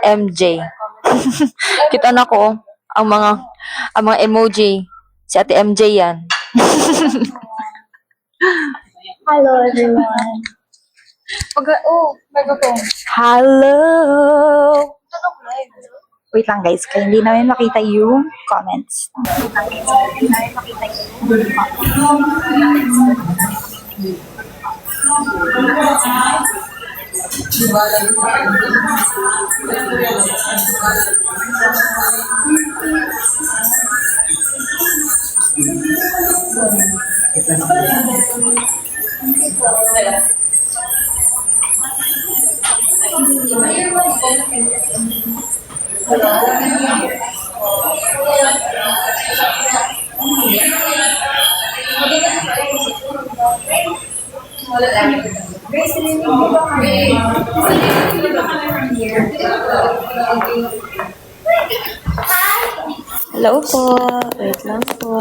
MJ. Kita na ko ang mga emoji. Si Ate MJ yan. Hello, everyone. Microphone. Hello. Wait lang, guys. Kaya hindi namin makita yung comments. Hello po. Wait lang po.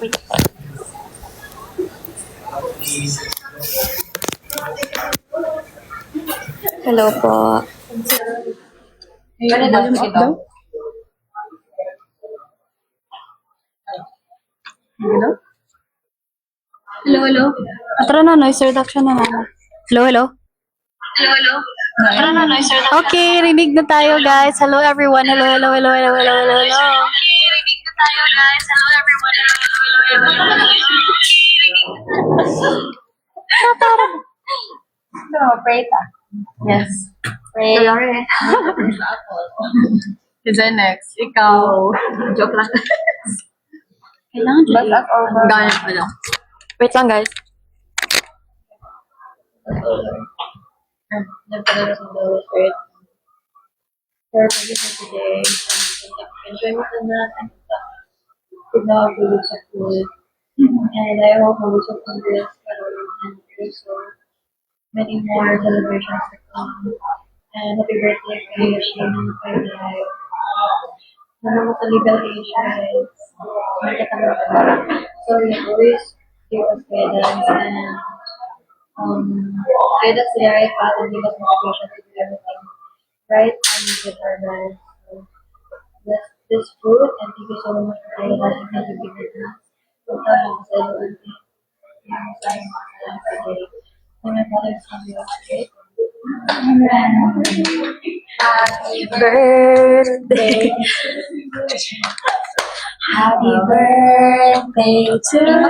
Wait. Hello po. Hello. Tara na, noise reduction na naman. Hello. Tara na, noise reduction. Okay, rinig na tayo, guys. Hello, everyone. Hello. Hello Okay, rinig na tayo, guys. Hello, everyone. No, pray ta. Yes. Pray. Is that next? Ikaw. Joke lang. Kailangan But as over. Ganyan pa lang. Wait lang, guys. Nagpadala sa Holy Spirit. For today. Enjoy mo ka na. Pinag-release sa food. And I hope mag-usap ng this and so many more celebrations to come. And happy birthday kay Shane kay Live. Naman mo sa legal age guys. So you always give us guidance and guide us to the right path and give us motivation to do everything right and with our lives. So bless this food and thank you so much for all the blessings that you've given us. So my father's son, we all pray. Happy birthday. Happy birthday to you.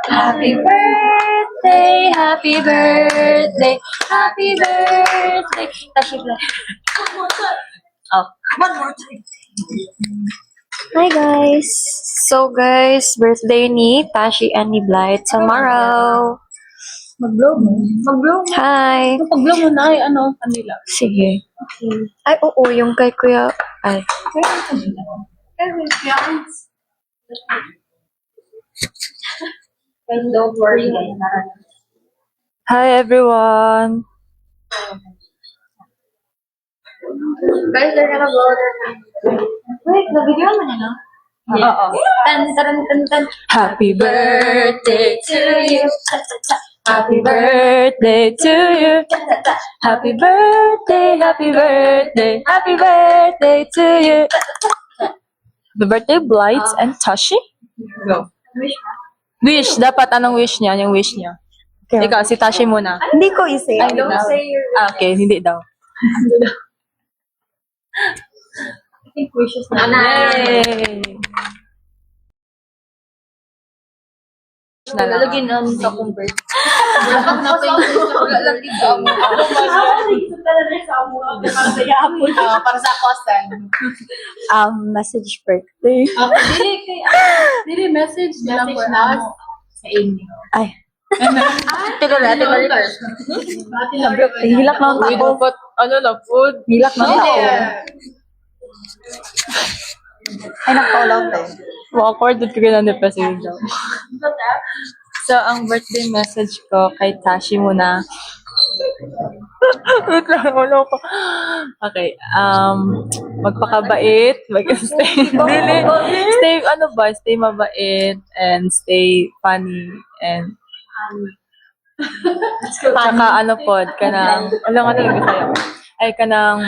Happy birthday. Happy birthday. Happy birthday. Oh. One more time. Hi guys. So guys, birthday ni Tashi and ni Blight tomorrow. Mag-blow mo. Hi. Pag-blow mo na ay kanila. Sige. Ay, oo, yung kay Kuya. Ay. Guys, don't worry. Hi everyone. Guys, they're gonna blow their candles. Wait, nabigyan mo na, no? Oo. Tan. Happy birthday to you. Happy birthday to you. Happy birthday, happy birthday, happy birthday to you. Happy birthday, Blight and Tashi. Go. Wish. Dapat anong wish niya? Yung wish niya. Okay. Ikaw, si Tashi muna. Hindi ko i-say. Ay, Don't say your okay, hindi daw. I think wishes na. Yay! Lalagyan namin sa convert. Para sa kosan. Message birthday. Dili message na sa inyo. Ay. Tigala. Hilak na ang tao. Dapat, food? Hilak na ang tao. Ay, nagpaulaw tayo. Awkward at kagana ni President daw. So, ang birthday message ko kay Tashi muna. Wait lang, ulo ko. Okay, magpakabait, mag-stay, stay mabait, and stay funny, and Tsaka ano pod, kanang, alam nga talaga sa'yo. Ay, kanang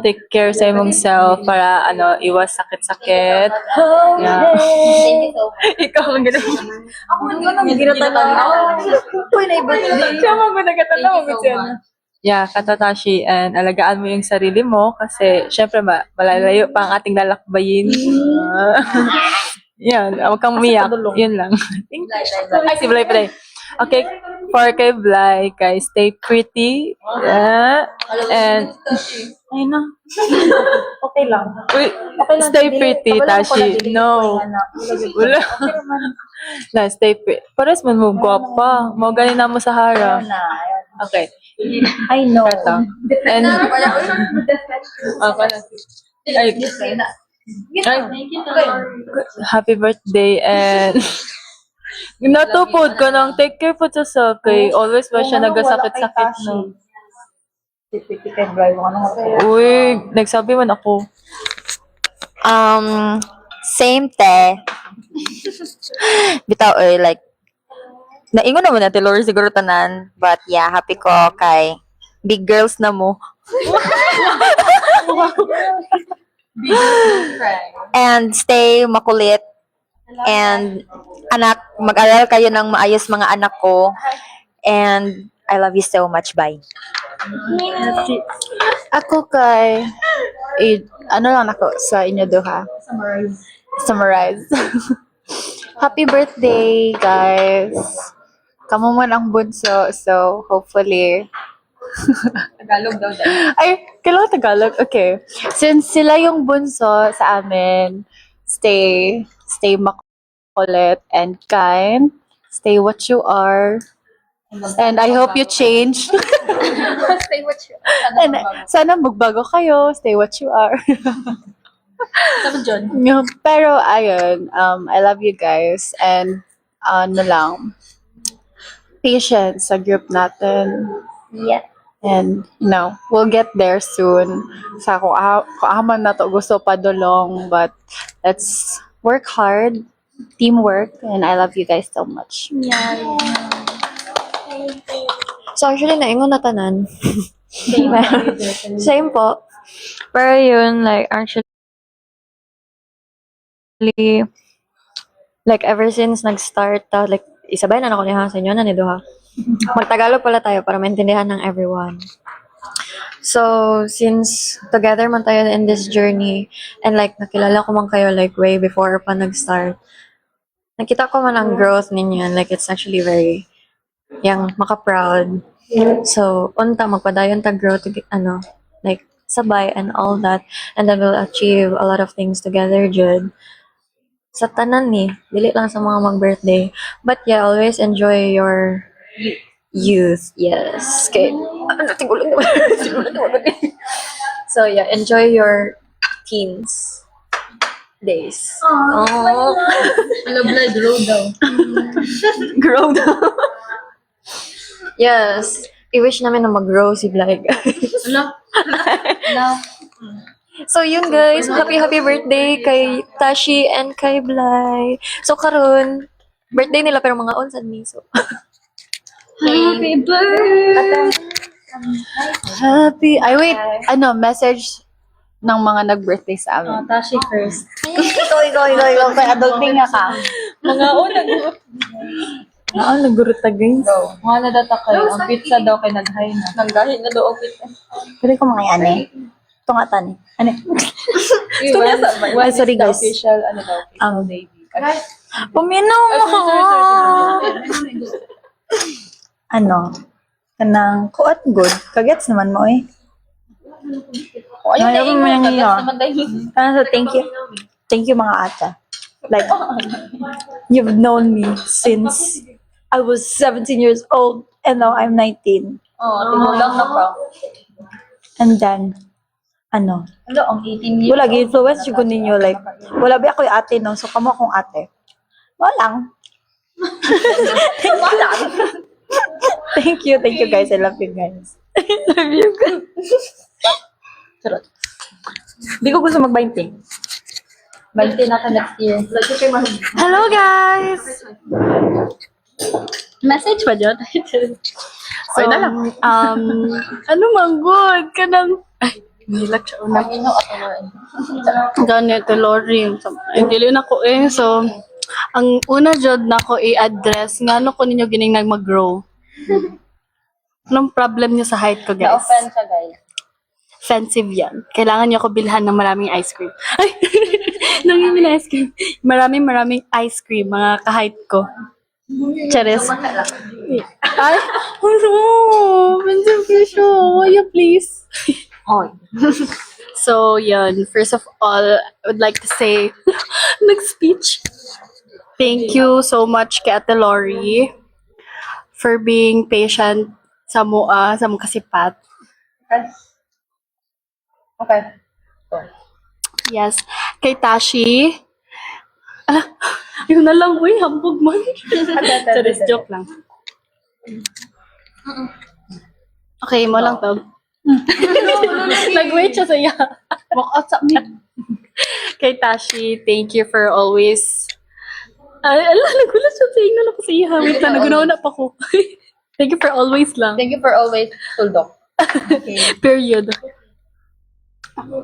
take care sa imong self para ano iwas sakit-sakit. Yeah. Thank you so much. Ikaw ang ganun. Ako nang ginatanaw. Uy, na-birthday. Kaya mo nagkatanaw Thank you mo so siya. much. Yeah, Katatashi, and alagaan mo yung sarili mo kasi syempre malalayo pa ang ating lalakbayin. Yan, huwag kang umiyak. Yun lang. Ay, si Blay Blay. Okay, for kay Blay, kay stay pretty. Yeah. And, ayun na. Okay lang. Uy, Okay lang. stay pretty, Tashi. No. Wala. Na, stay pretty. Pares man mo, gwapa. Mo ganin na mo sa harap. Okay. I know. Ito. And, ay, ay, Thank you so much. happy birthday and natupod ko nang take care po sa self kay always ba siya nagasakit-sakit no. Uy, nagsabi man ako. Same te. Bitaw, like, naingon naman natin, Lord, siguro tanan. But yeah, happy ko kay big girls na mo. And stay makulit. And anak, mag-aral kayo ng maayos mga anak ko. And I love you so much. Bye. Ako kay ano lang ako sa inyo duha. Summarize. Happy birthday, guys. Kamu man ang bunso, so hopefully Tagalog daw dahil. ay, kailangan Tagalog? Okay. Since sila yung bunso sa amin, stay makulit and kind. Stay what you are. And I hope you change. Stay what you And sana magbago kayo. Stay what you are. Yeah, pero ayun, I love you guys. And ano lang, patience sa group natin. Yeah. And, we'll get there soon. Sa kung aman na to gusto padulong, but let's work hard, teamwork, and I love you guys so much. So actually, naingon na tanan. Same po. Pero yun, like, actually, like, ever since nag-start, like, isabay na ako niya sa inyo na ni Duha. Magtagalog pala tayo para maintindihan ng everyone. So, since together man tayo in this journey, and like, nakilala ko man kayo like way before pa nag-start, nakita ko man ang growth ninyo, and like, it's actually very, yang maka-proud. So, unta, magpadayon ta grow to, like, sabay and all that, and then we'll achieve a lot of things together, Jud. Sa tanan ni, dili lang sa mga mag-birthday. But yeah, always enjoy your youth. Yes. Okay. So yeah, enjoy your teens days. Oh. blood road daw. Grow daw. Yes. I-wish namin na mag-grow si Bly, guys. So yun guys, happy birthday kay Tashi and kay Bly. So karon, birthday nila pero mga on sad mi. So Happy birthday. Wait, message ng mga nag-birthday sa amin. Tashi first. Ikaw. Kaya adulting nga ka. Mga unang nagurot ta guys. Mga nadata kayo. Ang pizza daw kay naghay na. Nanggahin na daw kita. Pwede ko mga ane. Tungatan. Ano? Ay, sorry, guys. Official, ano daw, official baby. Puminaw mo. Ano? Kanang kuat good. Kagets naman mo eh. Ayaw mo yung iyo. Thank you. Thank you mga ata. Like, you've known me since I was 17 years old and now I'm 19. Tinulang na pa. And then, ano? Ano, ang 18 years. Wala, gi-influence yung ninyo. Like, wala ba ako yung ate no? So, kamo akong ate. Walang. Thank you guys. I love you guys. Love you guys. Charot. Hindi ko gusto mag-20. Mag-10 ako next year. Hello guys! Message pa dyan? So, ano man good ka nang... Ay, nilak siya una. Ganito, Lori. Dili na ko eh. So, ang una jud na ko i-address, nga ano ko ninyo gining mag-grow. Anong problem niyo sa height ko, guys? Na-offend siya, guys. Offensive yan. Kailangan niyo ko bilhan ng maraming ice cream. Ay! Nangingin ice cream. Maraming ice cream, mga ka-height ko. Charis. Ay! Ano? Vincent Fisho, will you please? So, yun. First of all, I would like to say, nag-speech. Thank you so much kay Ate Lori for being patient sa mua, sa mga kasipat. Okay. Yes. Kay Tashi. Yun na lang, uy, hambog man. Charis, joke lang. Okay, mo lang to. Nag-wait siya sa iya. Walk out sa me. Kay Tashi, thank you for always... Ay, ala, nagulat siya sa inyo. Ako sa iya. Wait lang, nagunaw na pa ko. Thank you for always lang. Thank you for always tuldok. Period.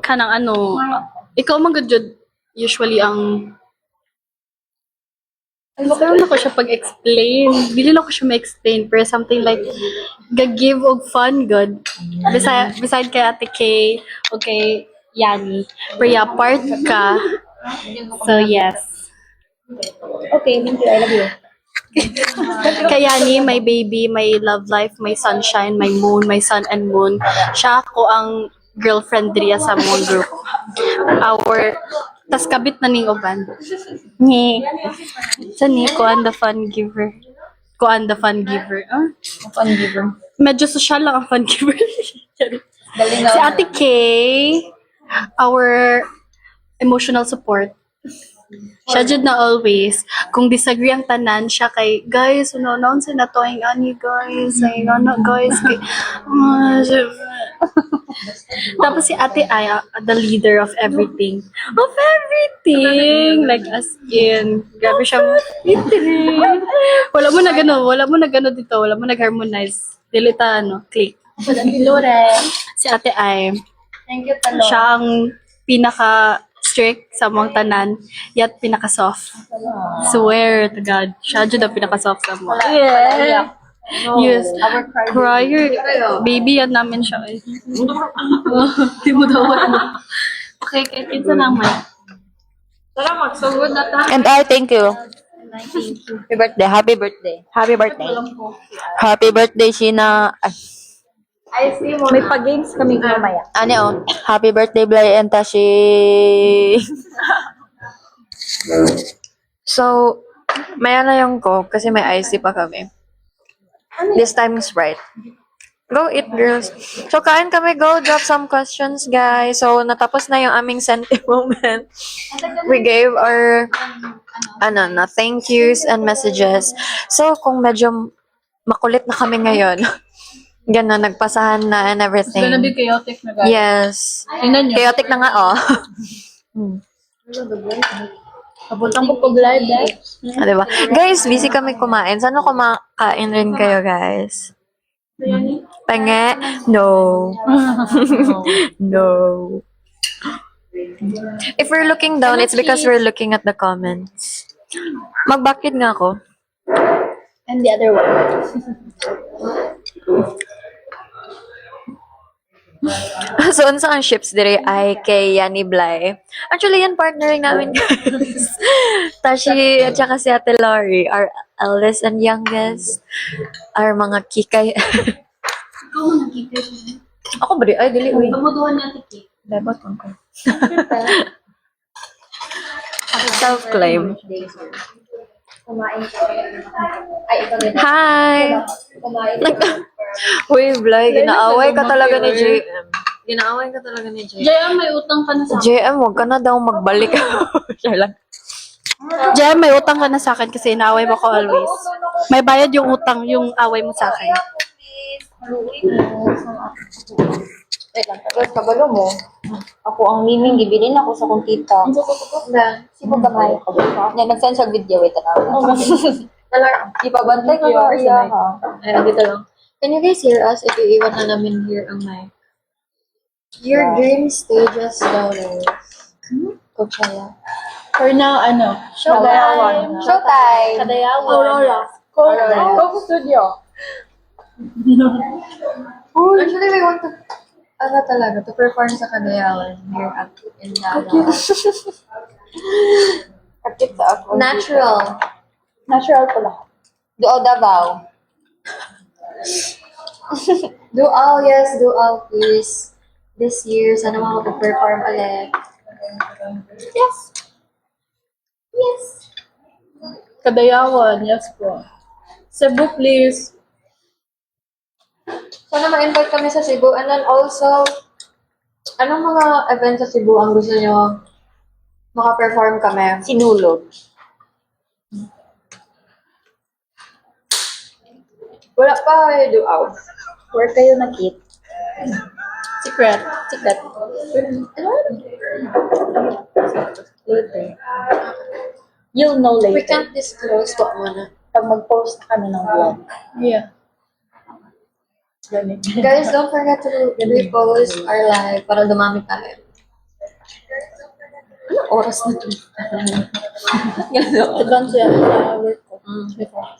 Kanang ano, ikaw mag-jud usually ang... Pero na ko siya pag-explain. Dili na ko siya ma-explain. Pero something like, gag-give og fun, good. Beside kay Ate Kay, o kay Yani. Pero yeah, part ka. So, yes. Okay, thank you. I love you. Kay Yani, my baby, my love life, my sunshine, my moon, my sun and moon. Siya ako ang girlfriend diriya sa moon group. Tas kabit na ning uban. Ni. Sa ni, Kuan the fun giver. Kuan the fun giver. Fun giver. Medyo social lang ang fun giver. Galing Si Ate Kay, our emotional support. Siya jud na always. Kung disagree ang tanan, siya kay, guys, ano sa nato ang ani, guys. Ay, ano, guys. Kay, tapos si Ate Ay, the leader of everything. Of everything! Like, as in, grabe siya. Wala mo na gano dito. Wala mo nag-harmonize. Dilita, click. Si Ate Ay, Thank you, Talo. siya ang pinaka-strict sa mga tanan, yet pinaka-soft. Swear to God. Siya dyan ang pinaka-soft sa mga. Yeah. Yes. Crier. Baby, yan namin siya. Eh. Di mo daw ano. Okay, kaya kinsa naman. Tara, magsugod na tayo. And I thank you. Happy birthday. Happy birthday. Happy birthday. Happy birthday, Sheena. Ay, I see mo. may pa-games kami mamaya. Ano yun? Happy birthday, Blay and Tashi. So, maya na yung Coke kasi may icy pa kami. This time is right. Go eat, girls. So, kain kami. Go drop some questions, guys. So, natapos na yung aming senti moment. We gave our thank yous and messages. So, kung medyo makulit na kami ngayon, gano'n, nagpasahan na and everything. Gonna be chaotic na guys. Yes. Tingnan nyo. Chaotic na nga, oh. Pabuntang ko live guys. Diba? Guys, busy kami kumain. Sana kumakain rin kayo, guys. Penge? No. No. If we're looking down, it's because we're looking at the comments. Magbakit nga ako. And the other one. So, unsa ang ships dire ay kay Yani Blay. Actually, yan partnering namin, guys. Tashi at saka si Ate Lori, our eldest and youngest. Our mga kikay. Ako ba? Ay, dili. Uy. Pamuduhan natin cake. Dapat ko. Self-claim. Kumain ka. Ay, ito din. Hi! Kumain Uy, Blay, ginaaway ka talaga ni JM. Ginaaway ka talaga ni JM. JM, may utang ka na sa akin. JM, huwag ka na daw magbalik. Siya lang. JM, may utang ka na sa akin kasi inaaway mo ko always. May bayad yung utang, yung away mo sa akin. Wait lang. Tapos kabalo mo. Ako ang miming gibilin ako sa kong tita. Si mo gamay. Nga nag-send siya video, wait na. Ipabantay ko sa iya ha. Ayan, dito lang. Can you guys hear us if iiwan na namin here ang mic? Your dream stages daw, guys. Coachella. For now, ano? Showtime. Showtime. Kadayawan. Aurora. Coco Studio. Actually, we want to, ano talaga, to perform sa Kadayawan here at in Davao. Kapit sa ako. Natural. Natural ko lang. Doon Davao. Dual, yes, dual, please. This year, sana makapag-perform ulit. Yes. Yes. Kadayawan, yes po. Cebu, please. Sana ma-invite kami sa Cebu. And then also, anong mga events sa Cebu ang gusto nyo maka-perform kami? Sinulog. Wala pa dual. Where kayo nakit? Secret. Secret. Later. You'll know later. We can't disclose what muna. Pag mag-post na kami ng vlog. Yeah. Ganit. Guys, don't forget to repost our live para dumami tayo. Anong oras na ito? Advance yan sa work ko. Before.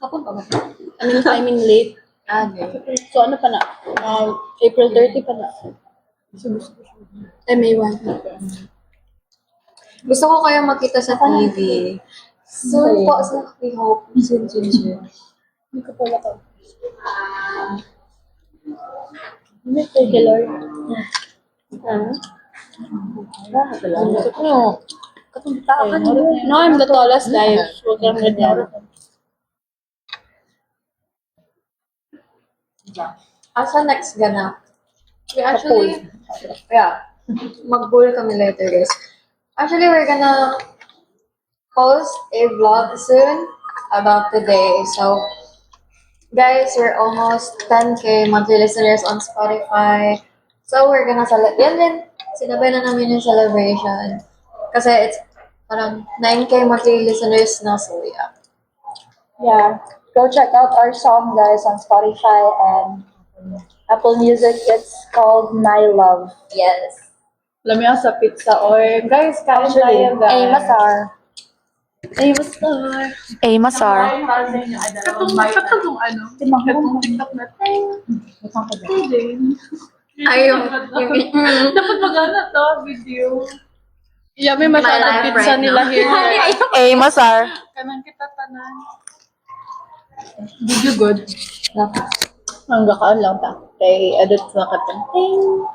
Kapag pa ba? I mean late. Okay. So ano pa na? April 30 pa na. May 1. Gusto ko kayong makita sa TV. Soon po, so we hope. Soon. Hindi ko pala to. Hindi ko Lord. No. No, I'm the tallest guys. Huwag kang ganyan. Asa next ganap? We actually, yeah, mag-bull kami later, guys. Actually, we're gonna post a vlog soon about today. So, guys, we're almost 10K monthly listeners on Spotify. So, we're gonna yan din, sinabay na namin yung celebration. Kasi it's parang 9K monthly listeners na, so yeah. Yeah. Go check out our song, guys, on Spotify and Apple Music. It's called My Love. Yes. Lamia sa pizza or guys, kain tayo, guys. Ay, masar. Ay, masar. Ay, masar. Katong ano? Katong TikTok natin. Ayun. Dapat magana to, video. Yeah, may masyadong life pizza right nila now. here. Ay, masar. Kanang kita tanan. Video good. Hanggang kaan lang ta. Kay edit na ka ta. Ding.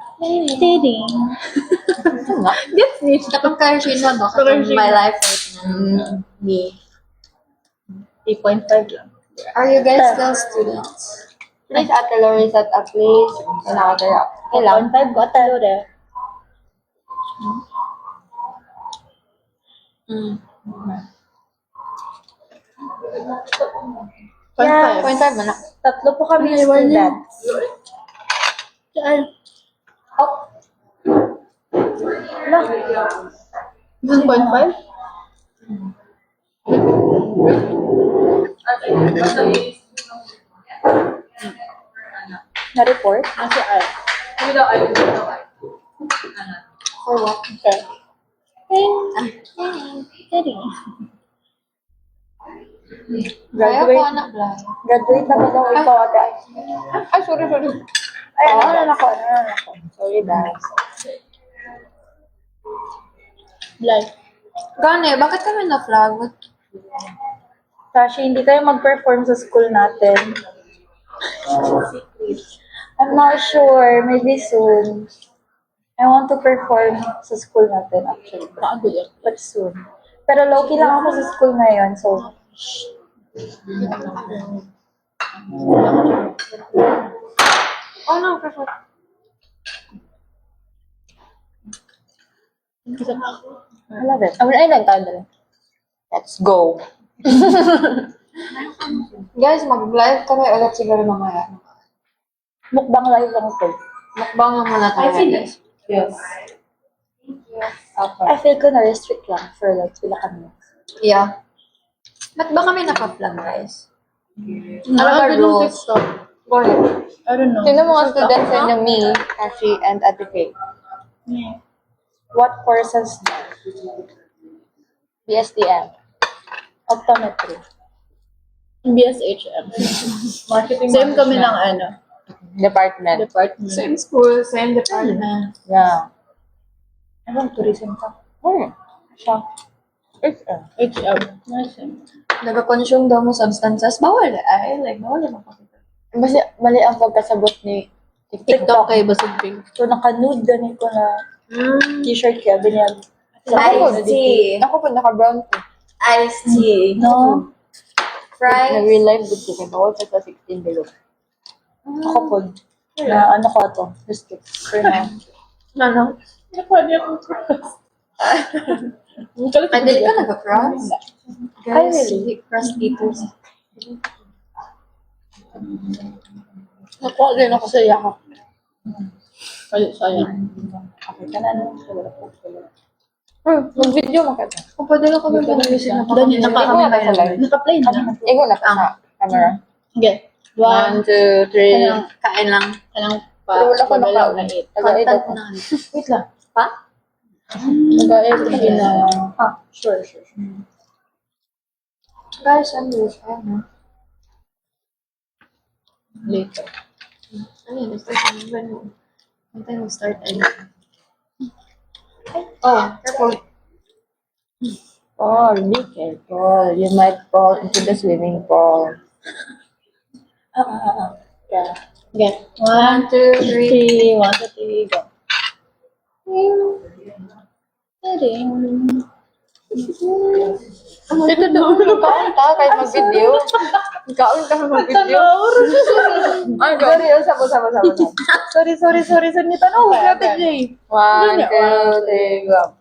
Gets me. Katong kayo siya no? Katong my life right now. Me. 8.5 lang. Are you guys still students? Please, Ate Lori, set up, please. Kailangan. Kailangan. 8.5 ko tayo rin. Yes. 0.5 man na. Tatlo po kami students. Oh, 1.5? Na-report? Kasi ay. for what? Okay. Kaya ko Graduate. anak lang. Graduate na ba daw ikaw, ate? Ay, sorry. Ay, ano ako. Sorry, guys. Like, Gane, bakit kami na-flag? Tashi, hindi kayo mag-perform sa school natin. I'm not sure. Maybe soon. I want to perform sa school natin, actually. But soon. Pero low-key lang ako sa school ngayon, so... Oh no, perfect. I love it. Ay, lang tayo dali. Let's go. Guys, mag-live kami ulit siguro mamaya. Mukbang live lang to. Mukbang lang muna tayo, guys. Yes. I feel ko na-restrict lang for like pila kami. Yeah. Ba't ba kami naka-plan, guys? Ano ba rules? Go ahead. I don't know. Sino mga students yun me, Ashi, and Ate Faye? What courses? BSDM. Optometry. BSHM. Marketing Same kami ng ano, Department. department. Same school, same department. Yeah. Anong tourism ka? Siya. HM. HM. Nice. Nag-consume daw mo substances, bawal ay. Like, bawal naman kasi. Kasi mali ang pagkasabot ni TikTok kay Basog Pink. So, naka-nude ganit ko na t-shirt kaya binyag. Iced tea. Ako po naka-brown tea. Iced tea. No. Fries. Nag-real life good chicken. Bawal sa 16 below. Ako po. Na ano ko to? Restrict. For now. Ano? Napani akong cross. Ay, dili ka nag-cross? Ay, Guys, really? cross eaters. Nakuha din ako sa yakap. Ay, sayang. Okay ka na, no? So, wala po. Mag-video mo ka. Kung pwede lang kami mag-music na pa Dali, kami. Ikaw na sa live. Naka-play na. Ikaw na sa camera. Okay. 1, 1, 2, 3. Kain lang. Kanang Pero wala ko pabalaw naka- na 8. Content na. Wait lang. Nag-every na. Sure. Guys, ano yun? Later. Ano yun? Antay mo start ay. Oh, careful. Paul, be careful. You might fall into the swimming pool. Yeah. Okay. 1, 2, 3. 1, 2, 3, go. Ito doon, magkaon ka kahit mag-video. Magkaon ka mag-video. Ay, sorry. Sabo. Sorry. Saan tanong? Grabe, Jay. 1, 2, 3, go.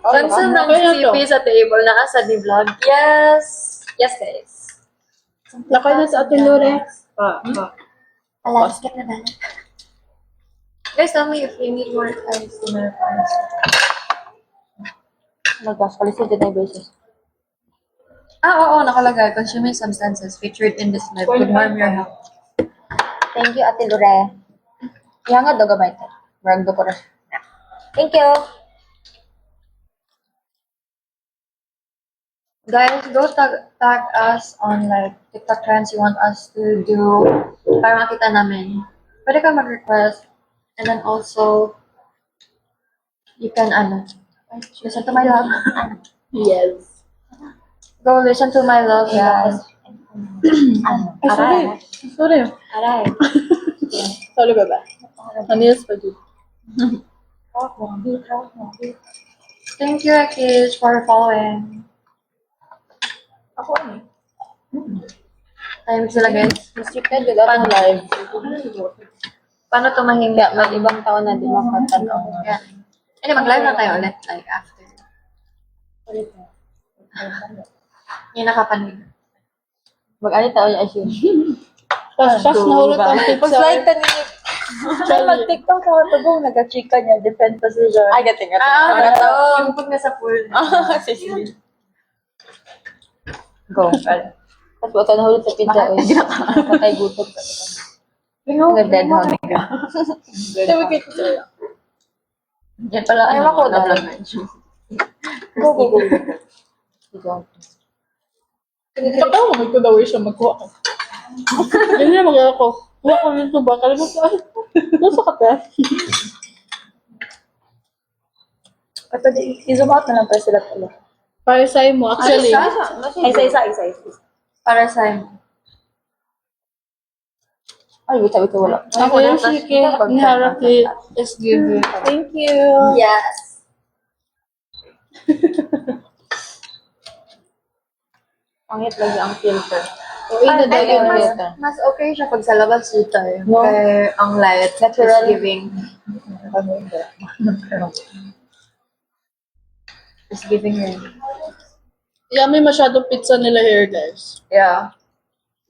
Pansin ng CP sa table na sa di vlog. Yes. Yes, guys. Lakay na sa atin, Lore. Alas ka na dala. Guys, tell me if you need more ice in your pants. Nagkasalisin din tayo beses. Oo, nakalagay. Consuming substances featured in this live could harm your health. Thank you, Ate Lore. Yang do gamay tayo. Marag do ko rin. Thank you. Guys, go tag us on like TikTok trends you want us to do para makita namin. Pwede ka mag-request. And then also, you can listen to my love. Yes. Go listen to my love, guys. Ay, sorry. Aray. Sorry, bye-bye. Anilas pa dito. Thank you, Akish, for following. Ako ano? Time sila, guys. Restricted with ako live. Paano tumahimik? Kaya mag-ibang taon na di makatanaw. Yeah. Anyway, mag-live na tayo ulit, like, after. Yung nakapanig. Mag-ani taon yung asyo. Pas nahulot ang pizza. Pag-slide ta ni... Ay, mag-tiktok sa katubong, nagka-chika niya, defend position. Ay, gating. Yung pag nasa pool. Go. Tapos wala nahulot sa pizza. Patay gutot. Nag-dead hound ka. Sabi kayo sa'yo. Yan pala. Ay, ako na lang. Go. Katawa mo ko daw siya magkuha ka. Hindi na mag ako. Kuha ko nito ba? Kalimutan. Nasa ka pa? At pwede, i-zoom out na lang pa sila pala. Para sa'yo mo. Actually, Isa. Para sa Ay, wait, wala. ako yung sige, niharap ni SGV. Thank you. Yes. Pangit lagi ang filter. I think mas okay siya pag sa labas dito eh. No. Kaya ang light, Natural. is giving. Is giving rin. Yummy masyadong pizza nila here, guys. Yeah.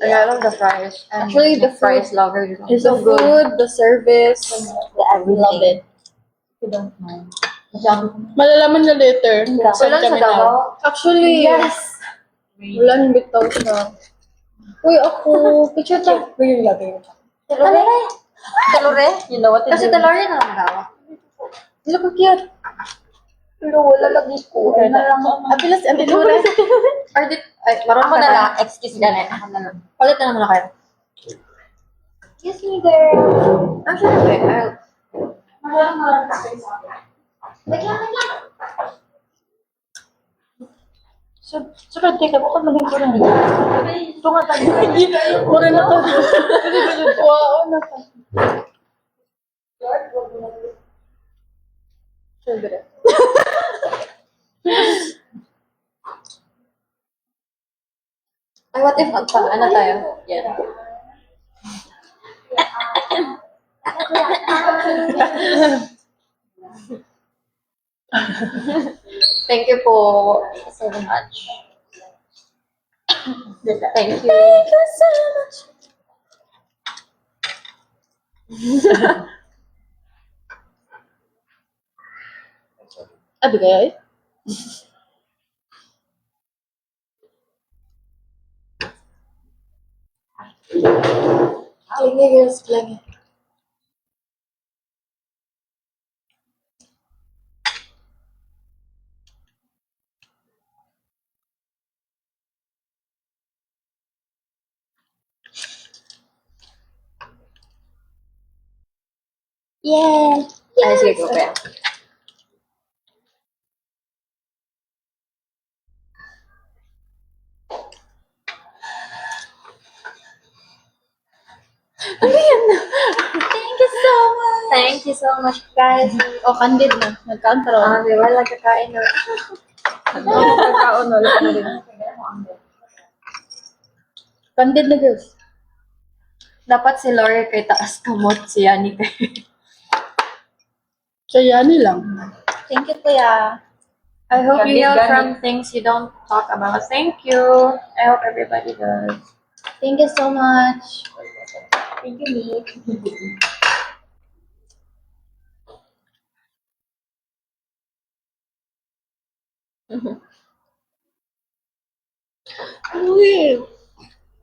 I love the fries. And Actually, the fries lover. It's The food, the service, Love it. you don't mind. Malalaman niya later kung saan Wala sa kami na. Davao. Actually, wala nang bitaw siya. Uy, ako, picture tayo. Uy, yung lagay. Talore? You know what to Kasi do. talari na ang Davao. Look, ang cute. Pero wala lagi ko. Abilis, abilis. Or dit, ay, marunong Ako ka na ba? lang. Excuse ganit. Ako na lang. Palit na naman na kayo. Excuse me, girl. Actually, okay. Sunod, teka, bukod maging ko rin. Ito nga tayo. Mura na to. Wow, na to. Siyempre. Ay, what if ano tayo? Yeah. Thank you po so much. Thank you. Abi kaya eh? Klingi girls, klingi. Yeah. Ay, sige po kaya. Thank you so much, guys. O, candid na. Nagka-antro. Di ba? Nagkakain na. Nagkakaon na. Candid na, girls. Dapat si Lori kay taas kamot, si Yani kay... Kaya lang. Thank you, Kuya. I hope you heal Ganit. from things you don't talk about. Thank you. I hope everybody does. Thank you so much. Thank you, Nick.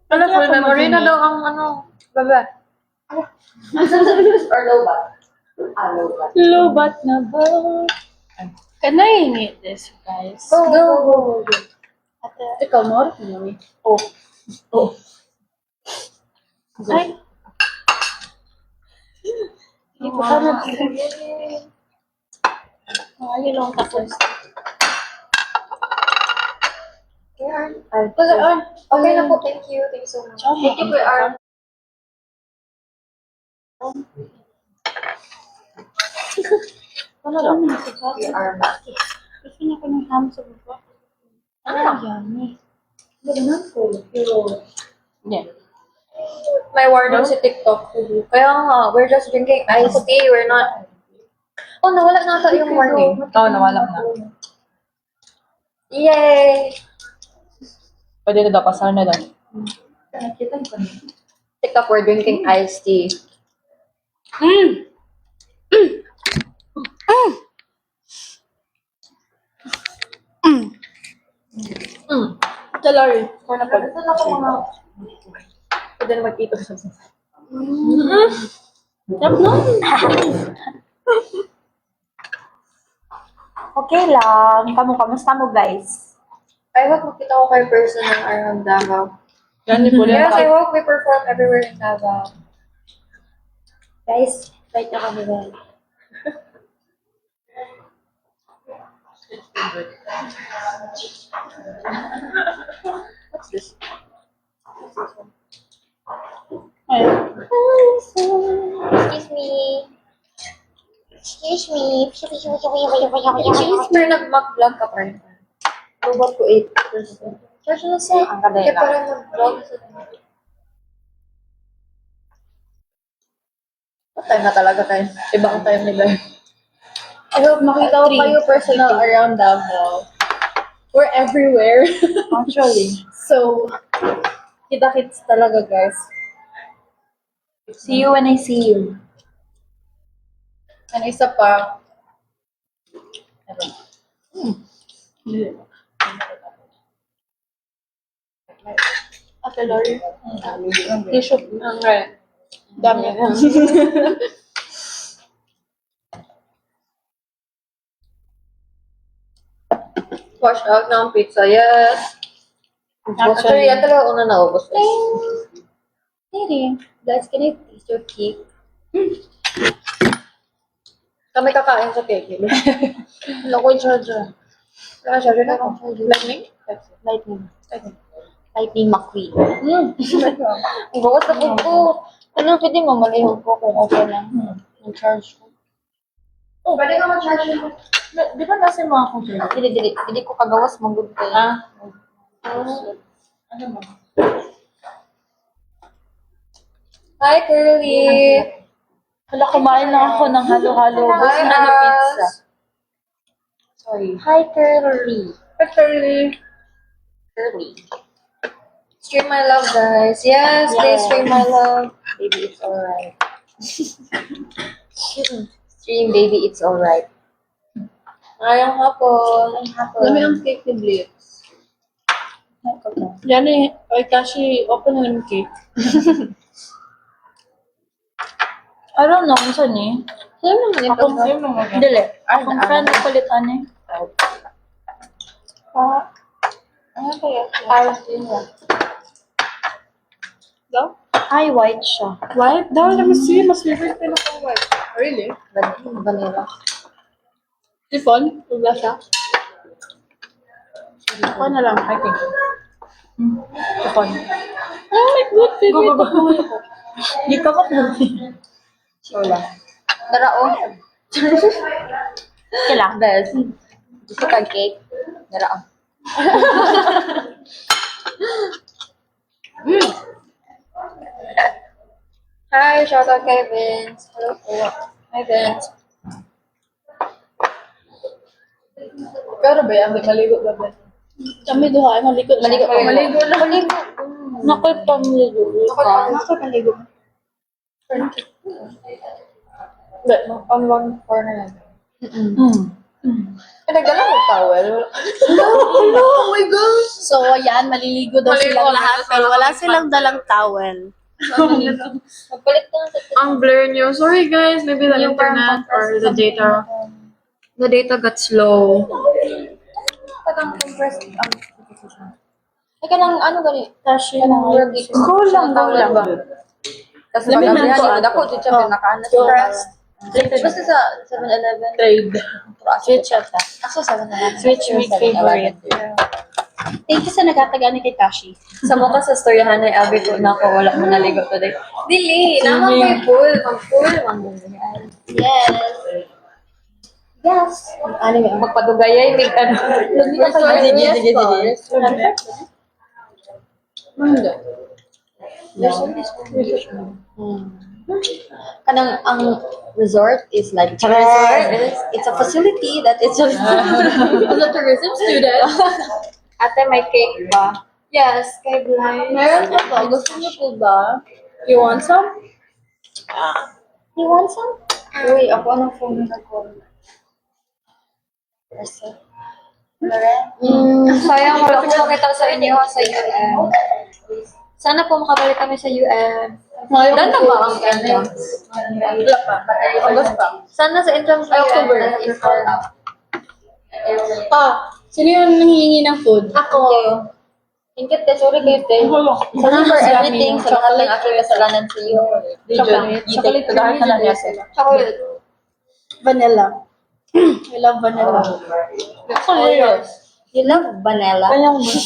Ano, full memory na daw ang ano, baba. Or low bat? Low bat. Lobat na ba? Can I eat this, guys? Go. Ikaw, Mor? Oh. Oh. Ay. Hindi ko pa na. Ay, long tapos. Okay na po, thank you. Thank you so much. Thank you for our... Ano lang? We are back. Gusto niya ko ng ham sa baba. Yummy. Yeah. May war daw si TikTok. Kaya nga, we're just drinking iced tea. We're not... Oh, nawala na ata yung warning. Oo, nawala na. Yay! Pwede na daw, pasar na daw. TikTok, we're drinking iced tea. Talari. Or na pala. Pwede na mag-ito sa Yap no? Okay lang. Kamusta mo, guys? I hope makita ko kayo personal around Davao. Yan, ni Puli. Yes, I hope we perform everywhere in Davao. Guys, right na kami, guys. What's this? Excuse me. Excuse me. Cheese, pero nag-vlog ka pa rin. Robot ko 8%. Charge na sa... Ang kadaya. Kaya para mag-vlog sa... Time na talaga tayo. Ibang time nila. I hope makita ko kayo personal around Davao. We're everywhere. Actually. So, kita-kits talaga, guys. See you when I see you. And isa pa, Ate Lori. Tissue. Ang right. Dami. Wash out ng pizza, yes. Actually, yan talaga una naubos. Guys, can I taste your cake? Kami kakain sa cake. Loko yung charger. Kaya siya rin ako. Lightning? Lightning McQueen. Ang gawas na po ko. Ano, pwede mamalihog ko kung okay lang. Ang charge ko. Oh, pwede ka mag-charge yun. Di ba nasa mga computer? Hindi ko kagawas mag-good kayo. Ano mo? Hi, Curly! Hala, kumain lang ako ng halo-halo. Gusto na ng pizza. Sorry. Hi, Curly. Actually, Curly. Stream my love, guys. Yes, please stream my love. Baby, it's alright. Stream, baby, it's alright. Ngayong hapon. alam mo yung cake ni Blitz? Yan eh. Ay, kasi open na yung cake. I don't know, kung saan eh. Sino naman ito? Dili. Akong friend na palit eh. Ano kaya? Ayos din yan. Daw? Ay, white siya. White? Daw, let me see. Mas favorite ko na kung white. Really? Vanilla. Sifon? Wala siya? Ako na lang, I think. Sifon. Oh my God, favorite ko. Di ka ba Wala. Tara, oh. Kailangan. Bes. Gusto ka cake? Tara, oh. Hi, shout out kay Vince. Hello po. Hi, Vince. Pero ba yan? Maligo ba ba? Kami duha, maligo siya. Maligo pa yun. Maligo lang. Maligo. Nakoy pamiligo. Ako maligo. On one corner lang. Nagdala mo towel? Oh my gosh! So, ayan, maliligo daw sila lahat. Pero wala silang dalang towel. Magpalit ka ng Ang blur nyo. Sorry guys, maybe the internet or the data. The data got slow. tagang compressed. Teka lang, ano gani? Tashi Anong na. word dito? Go lang, go lang. Tapos Lamin man to, mag-abrihan ako, dito siya pinakanas. Basta sa 7-Eleven. Trade. Switch ata. Ako 7-Eleven. Switch with favorite. Thank you sa nagatagaan ni kay Tashi. Sa mukha sa storyahan ay abi ko na ako wala mo naligo today. Dili, naman may pool. Mag-pool, mag-ganyan. Yes. Yes. Ano yung magpadugayay, big ano. Sige. Kanang ang resort is like it's a facility that is just As a tourism student. Ate, may cake ba? Yes, kay Blind. Meron pa ba? Gusto niyo po ba? You want some? You want some? Uy, ako anong phone na ko. Sayang wala ko makita sa inyo sa UM. Sana po makabalik kami sa UM. Ngayon na po. ba ang entrance? Wala pa. August pa. Sana sa entrance sa October. UM is all out. Sino yung nanghihingi ng food? Ako. Thank you, te. Sorry kayo, te. Sorry for everything. Sa lahat ng aking kasalanan sa iyo. Chocolate kahit na lang yan. Chocolate. Vanilla. I love vanilla. You love vanilla?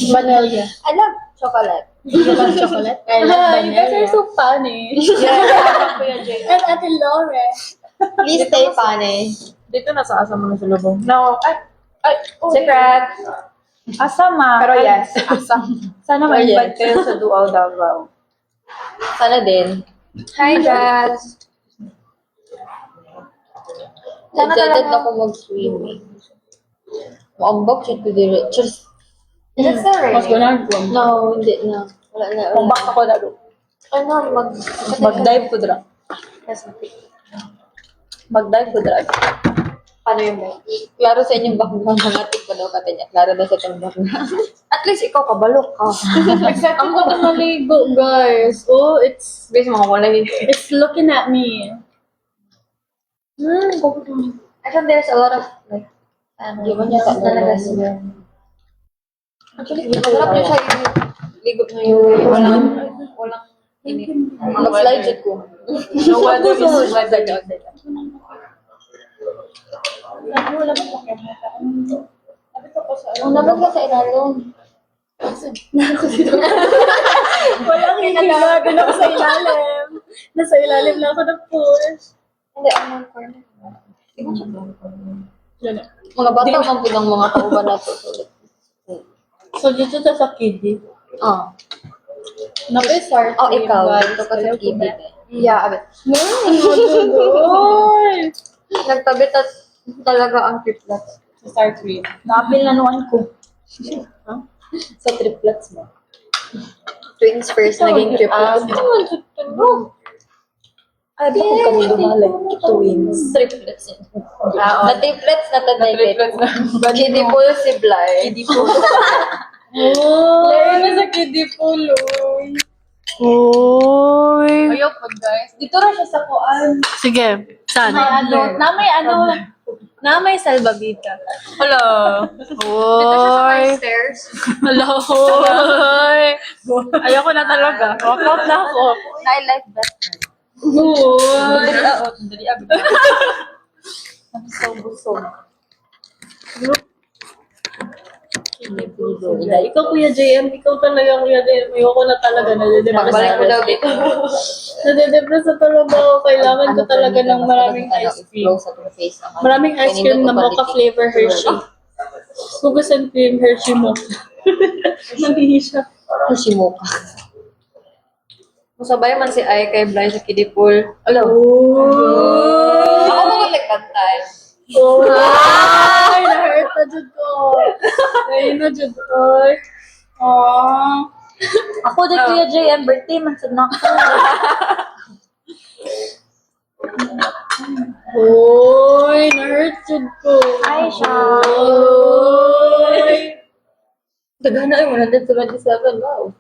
Vanilla. I love chocolate. You love chocolate? I love vanilla. You guys are so funny. And Ate Lore. Please stay funny. Dito na sa asa mo na sa lubong. No, Secret. Asama. Pero yes, Sana ma-invite kayo sa Duao Davao. Sana din. Hi, Jazz. Excited na ako mag-swimming. Maambak siya to dire. Cheers. Is it still Mas raining? ganun ko. No, hindi na. Wala na. Kung back ako na doon. Ano, Mag-dive ko dra. Mag-dive ko dra. Paano yung bike? Klaro sa inyong bakbang mga tip ko daw kata niya. Klaro daw sa itong bakbang. At least ikaw kabalok ka. Excited ako maligo, guys. Oh, it's Guys, mga wala yun. looking at me. I thought there's a lot of like Di ba niya talaga talaga sila. Actually, masarap niya siya yung ligo na yung walang init. Mag-slide siya ko. No weather is weather daw. Ang naman ka sa ilalim. Walang hinilagan ako sa ilalim. Nasa ilalim lang ako ng pool. Hindi, ang corner. Yan na. Mga bata man po ng mga kauban na to. So, dito sa kiddie. Ah. Napa-start. Oh, ikaw. Dito ka sa kibig. Yeah, abit. Oy! Nagtabit at talaga ang triplets. Start with. Napil na nuan ko. Sa triplets mo. Twins first, naging triplets. Ay, bakit kami dumalay? Twins. Triplets yun. Ah, Na triplets na tatay. Kiddy pool si Bly. Oh! Laro na sa kiddie pool, oy. Uy. Ayaw po, guys. Dito ra siya sa kuan. Sige, saan? Na may salbabita. Hello. Dito siya sa may Uy. stairs. Hello. Uy. Ayoko na talaga. Walk out na ako. I like that. Ikaw, Kuya JM, ikaw talaga, Kuya JM. Ayoko na talaga. Pagbalik ko daw dito. Nade-depress na talaga ako. Kailangan ko talaga ng maraming ice cream. Maraming ice cream na mocha flavor Hershey. Gugustuhan ko yung Hershey mocha. Nandihi siya. Hashimoka. Masabay man si Ay kay Bly sa kiddie pool. Hello. Ako mo nagkantay. Oh, ay, na-hurt na dyan ko. Ayun na dyan ko. Aww. Ako di Kuya JM, birthday man sa nak. Oy, na-hurt dyan ko. Ay, siya. Oy. Taga na ay 177. Wow.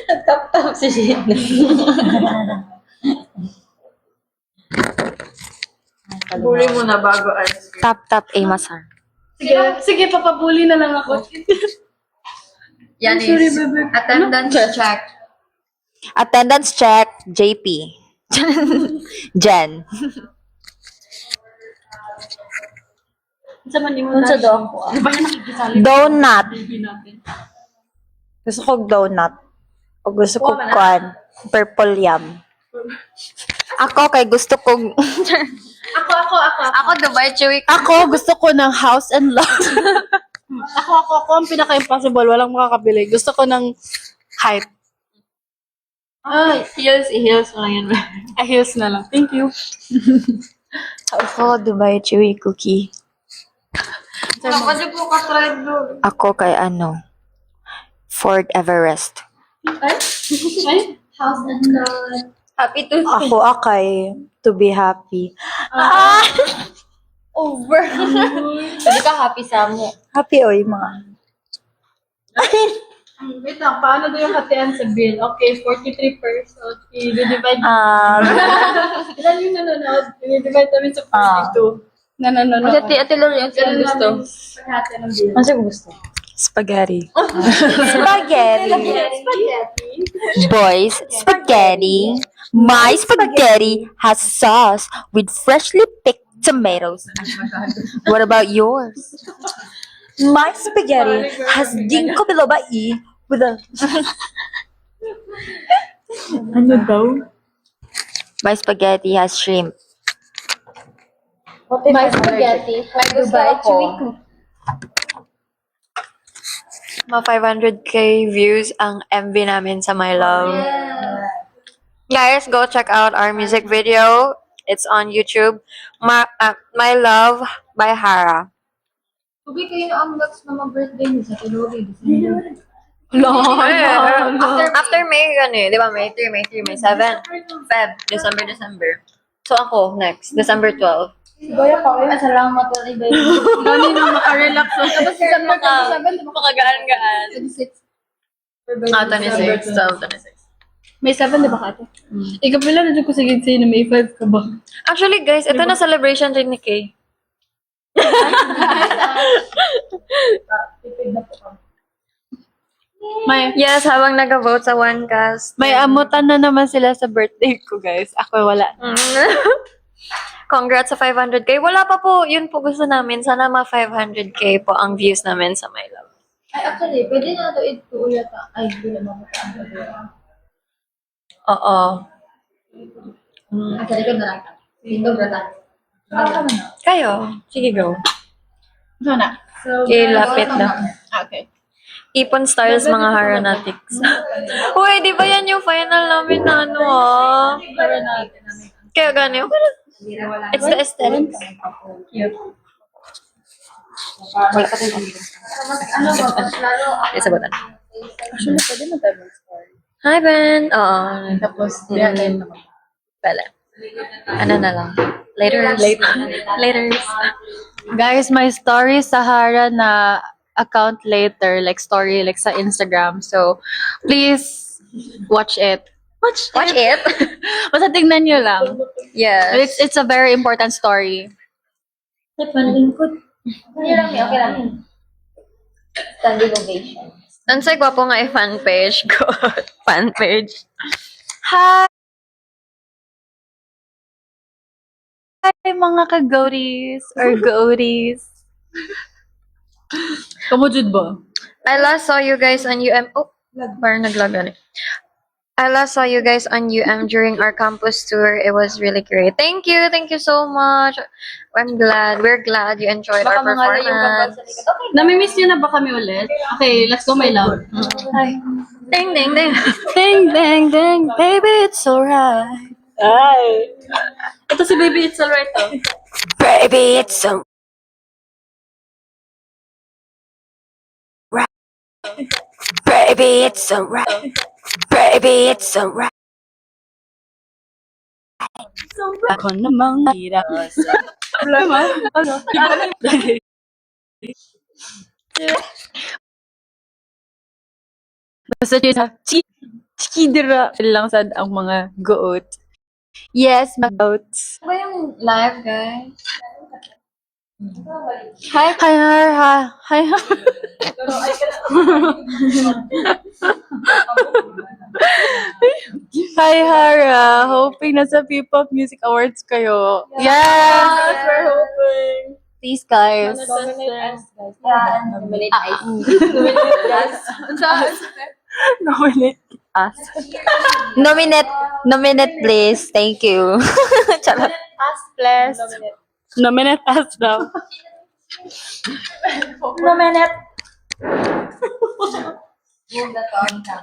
Nag-tap-tap si Sheena. Buli mo na bago ice cream. Tap a masar. Sige, papabuli na lang ako. Yan Sorry, is bebe. attendance check. Attendance check, JP. Jen. Sa man mo Unsa daw ako? Di ba yung nakikisali Donut. natin? Gusto ko donut. O gusto ko kwan. Purple yam. Ako kay gusto kong Ako, Dubai Chewy. Ako gusto ko ng house and lot. Ako ang pinaka-impossible. Walang makakabili. Gusto ko ng hype. Heels lang yan. Heels na lang. Thank you. Ako Dubai Chewy cookie. Ako di po ka-try doon. Ako kay Ford Everest. Ay? House and lot. Happy to see. Ako akay to be happy. Over. Hindi ka happy sa mo. Happy oy mga. Wait lang. Paano daw yung hatian sa bill? Okay, 43 pesos. I-divide. Ilan yung nanonood? I-divide namin sa 42. Na nanonood. Ate Lori, ang sila gusto. Paghati ng bill. Ano siya gusto? Spaghetti. Spaghetti. Spaghetti. Boys, spaghetti. My spaghetti has sauce with freshly picked tomatoes. What about yours? My spaghetti has ginkgo biloba with a... ano daw? My spaghetti has shrimp. My spaghetti. May gusto ako. ma 500k views ang MV namin sa My Love. Guys, go check out our music video. It's on YouTube. My Love by Hara. Ubi kayo na ang next na birthday niyo sa Tilori. December. After May, di ba? May 3, May 3, May 7. Feb, December. So ako, next, December 12. Goya pa kayo. Salamat po kay Baby. Gani na makarelax. Tapos December 27, di ba? Makagaan-gaan. 26. 26, 12, 26. May 7, di ba kate? Ikaw pala na ko sige sa'yo na may 5 ka ba? Actually, guys, ito na celebration rin ni Kay. May, Yes, habang nag-vote sa OneCast. may amutan na naman sila sa birthday ko, guys. Ako wala. Congrats sa 500k. Wala pa po. Yun po gusto namin. Sana ma 500k po ang views namin sa My Love. Ay, actually, pwede na ito ulit. Ay, hindi naman mataan. Oo. Sa likod na lang. Window bratan. Kayo. Sige, go. So na. Okay, lapit na. Okay. Ipon Stars, mga Haranatics. Uy, di ba yan yung final namin na ano Kaya gano'n. It's the aesthetics. Wala pa tayo Ano ba? Mas lalo ako. sagutan. Actually, pwede na tayo mag-story. Hi, Ben. Oo. Tapos, diyan tayo naman. Pala. Ano na lang. Later. Guys, my story sa Hara na account later, like story, like sa Instagram. So, please watch it. Watch it. Basta tingnan nyo lang. Yes. It's a very important story. Hindi lang, okay lang. Standing ovation. Nansay gwapo nga fan page ko. Fan page. Hi! Hi, mga ka-goaties or goaties. Kamujud ba? I last saw you guys on UM. Oh, parang naglagan eh. I last saw you guys on UM during our campus tour. It was really great. Thank you so much. We're glad you enjoyed our performance. Namimiss niyo na ba kami ulit? Okay, let's go, my love. Ding, ding, ding. Ding, ding, ding, baby, it's alright. Ay. Ito si Baby It's Alright, oh. Baby, it's alright. Baby, it's alright. Baby, it's alright. Ako namang hirap sa problema. Ano? Basta chikidira lang sa ang mga goat. Yes, mga goats. Ano ba yung live, guys? Hi, hi, hi, hi, hi. Hi, Hara. Hoping nasa P-Pop Music Awards kayo. Yes! We're hoping. Please, guys. Yeah, and nominate ice. Nominate us. Nominate please. Thank you. Charot. Us, please. Nominate us daw. Nominate. Move the tone ka.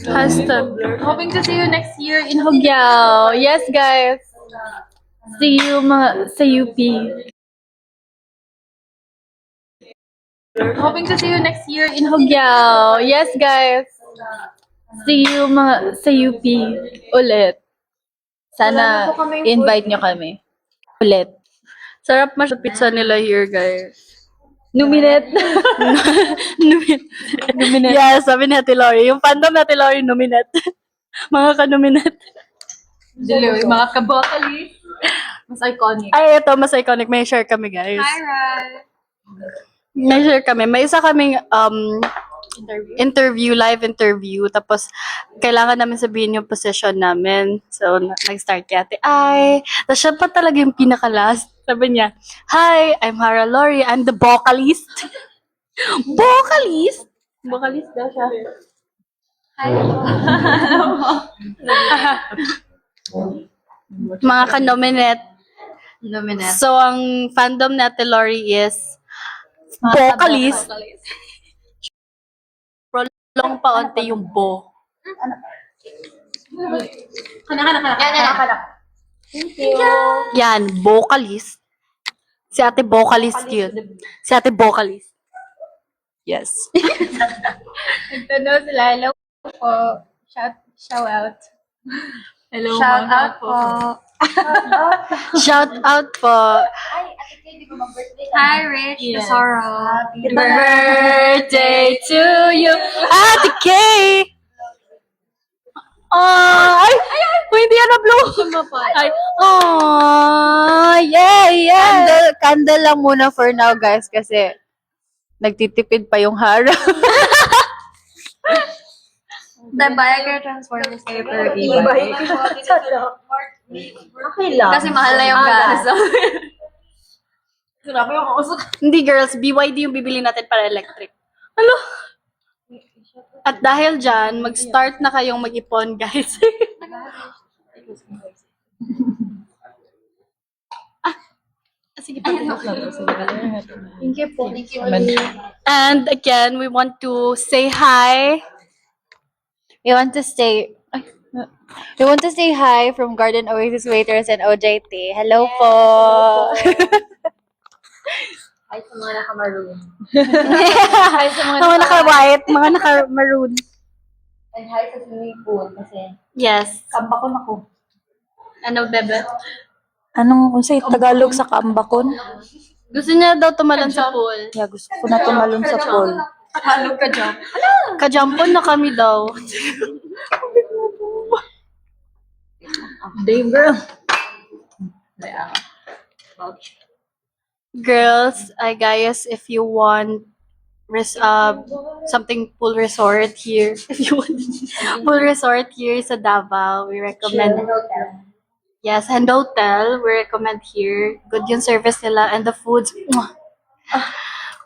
Hashtag. Hoping to see you next year in Hogyao. Yes, guys. See you sa UP. Hoping to see you next year in Hogyao. Yes, guys. See you sa UP ulit. Sana invite nyo kami. Ulit. Sarap mas pizza nila here, guys. Nominate. Nominate. Yes, sabi ni Ate Lori. Yung fandom ni Ate Lori, nominate. Mga ka-nominate. Dili, mga kabokali. Mas iconic. Ay, ito, mas iconic. May share kami, guys. May share kami. May isa kaming live interview. Tapos, kailangan namin sabihin yung position namin. So, nag-start kay Ate Ay. Tapos, siya pa talaga yung pinaka-last. Sabi niya, "Hi, I'm Hara Lori. I'm the vocalist." Vocalist? Vocalist daw siya. Mga ka-nominate, Luminous. So, ang fandom natin, Lori, is vocalist. Prolong paunti yung bo. Yan, vocalist. Si ate vocalist yun. Si ate vocalist. Yes. Nagtanong sila, hello po. Shout out. Hello, Shout mga out po. Shout out po. Hi, Rich. Tesoro. Happy birthday to you, Ate Kay! Ay! Hindi yan na-blow. Ay! Oh, yeah! Candle lang muna for now, guys, kasi nagtitipid pa yung Hara. The Viagra Transformers kayo per e-bike. Okay lang. Kasi mahal na yung gas. Hindi, girls. BYD yung bibili natin para electric. Ano? At dahil dyan, mag-start na kayong mag-ipon, guys. Sige pa. Thank you po. And again, we want to say hi. We want to say hi from Garden Oasis Waiters and OJT. Hello po. Hi sa mga naka-maroon. Hi sa mga naka-white, mga naka-maroon. And hi sa swimming pool kasi Yes. kambakon ako. Ano, bebe? Anong kung sa Tagalog sa kambakon? Gusto niya daw tumalon sa pool. Yeah, gusto ko na tumalon sa pool. Halog ka dyan. Kajampon na kami daw. Dave girl. Girls, guys, if you want something pool resort here, if you want pool resort here sa Davao, we recommend. Yes, and hotel, we recommend here. Good yung service nila and the foods. Mwah.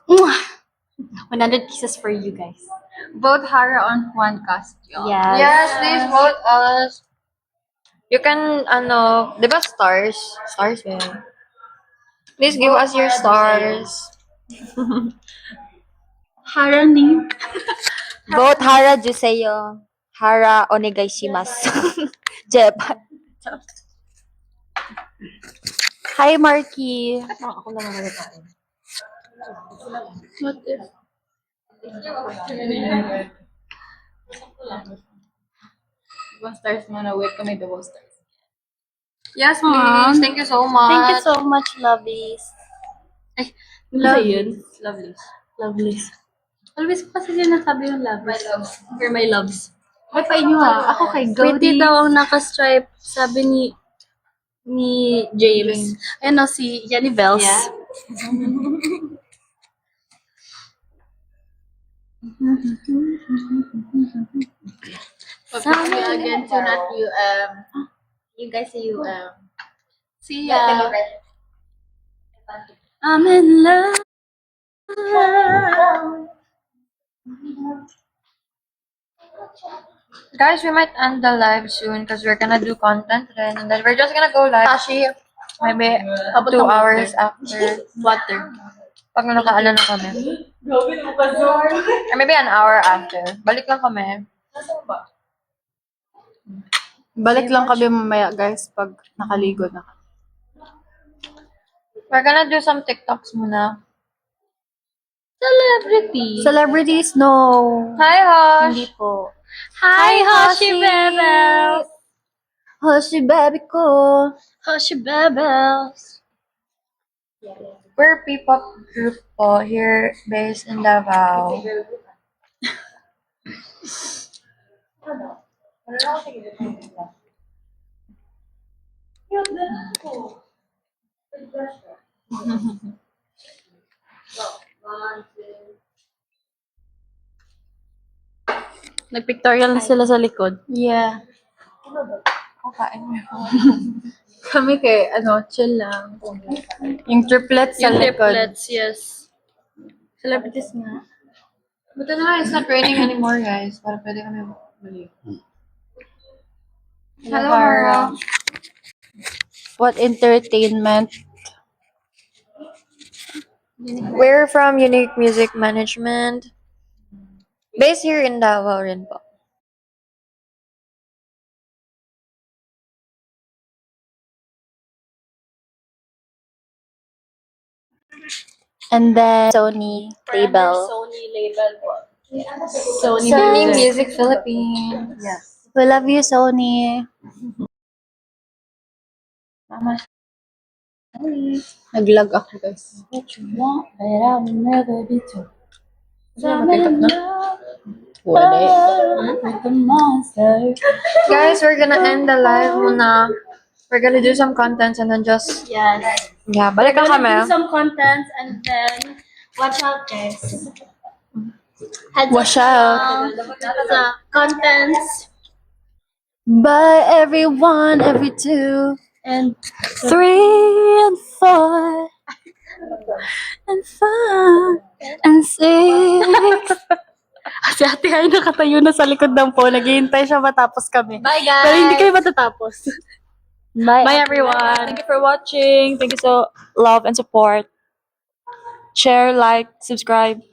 Mwah. 100 pieces for you guys. Vote Hara on Juan Castro. Yes. Yes, please vote us. You can, di ba stars? Stars, yeah. Please give us your stars. Harani. Vote Hara Juseyo. Hara onegaishimasu. Jeb. Hi, Marky. Ako na mga nagkain. What if? One stars muna. Wait kami double stars. Yes, please. Thank you so much. Thank you so much, lovies. Love yun. Lovely. Lovely. Always ko kasi sinasabi yung loves. My loves. For my loves. Ay, pa inyo ha. Ako kay Pretty Goldie. daw ang naka-stripe, sabi ni James. Ayun o, si Yanni Bells. Yeah. Sabi Again, so not you, you guys say you, See ya. I'm in love. Guys, we might end the live soon because we're gonna do content then, and then we're just gonna go live. Maybe 2 hours after. Water. Pag nakaalan na kami. Or maybe an hour after. Balik lang kami. Balik lang kami mamaya, guys, pag nakaligo na. We're gonna do some TikToks muna. Celebrity. Celebrities, no. Hi, Hosh! Hindi po. Hi, Hoshi Bebels. Hoshi, baby ko. Hoshi Bebels. We're P-pop group po here based in Davao. Nag-pictorial na sila sa likod. Yeah. Kakain mo. Kami kay, chill lang. Yung triplets sa Yung likod. triplets, yes. Celebrities nga. But na, it's not raining anymore, guys. Para pwede kami balik. Hello, Hara. What entertainment? We're from Unique Music Management. Based here in Davao rin po. And then Sony label. Sony label po. Sony Music Philippines. We love you, Sony. Nag-lag ako, guys. Wala Guys, we're gonna end the live muna. We're gonna do some contents and then just, Yes. yeah, balik ka We're gonna kami. do some contents and then watch out, guys. Watch out. Sa contents By everyone, every 2, and 3, and 4, and 5, and 6. Si Ate ay nakatayo na sa likod ng phone. Naghihintay siya matapos kami. bye, guys. Pero hindi kayo matatapos. Bye, Bye everyone. Thank you for watching. Thank you so love and support. Share, like, subscribe.